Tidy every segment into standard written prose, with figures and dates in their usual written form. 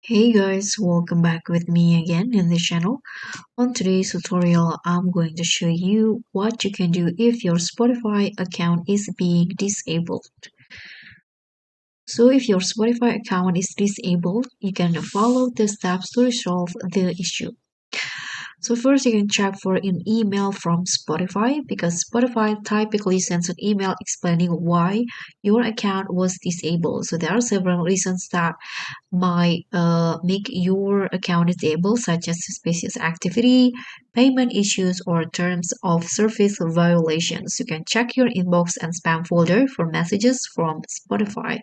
Hey guys, welcome back with me again in the channel. On today's tutorial, I'm going to show you what you can do if your Spotify account is being disabled. So if your Spotify account is disabled, you can follow the steps to resolve the issue. So first you can check for an email from Spotify because Spotify typically sends an email explaining why your account was disabled. So there are several reasons that might make your account disabled, such as suspicious activity, payment issues, or terms of service violations. You can check your inbox and spam folder for messages from Spotify.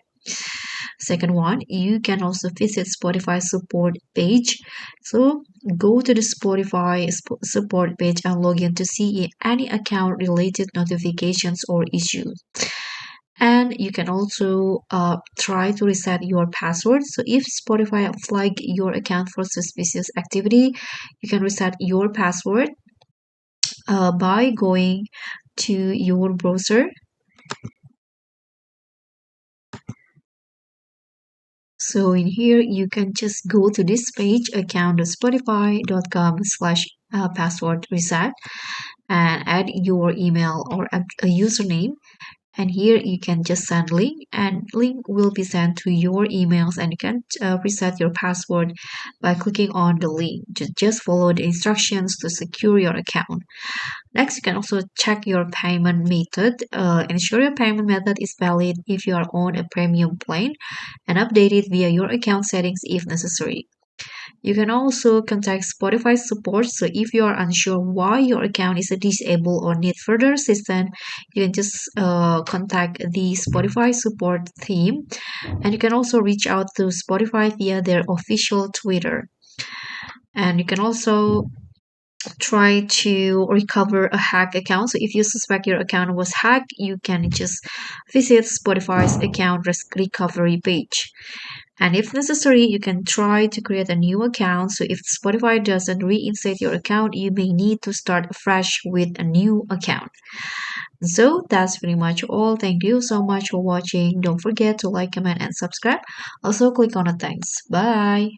Second one, you can also visit Spotify support page. So go to the Spotify support page and log in to see any account related notifications or issues. And you can also try to reset your password. So if Spotify flag your account for suspicious activity, you can reset your password by going to your browser. So in here, you can just go to this page, account.spotify.com/password reset, and add your email or a username. And here you can just send link, and link will be sent to your emails, and you can reset your password by clicking on the link. Just follow the instructions to secure your account. Next, you can also check your payment method. Ensure your payment method is valid if you are on a premium plan, and update it via your account settings if necessary. You can also contact Spotify support. So if you are unsure why your account is disabled or need further assistance, you can just contact the Spotify support team. And you can also reach out to Spotify via their official Twitter. And you can also try to recover a hacked account. So if you suspect your account was hacked, you can just visit Spotify's account recovery page. And if necessary, you can try to create a new account. So if Spotify doesn't reinstate your account, you may need to start fresh with a new account. So that's pretty much all. Thank you so much for watching. Don't forget to like, comment, and subscribe. Also click on the thanks. Bye.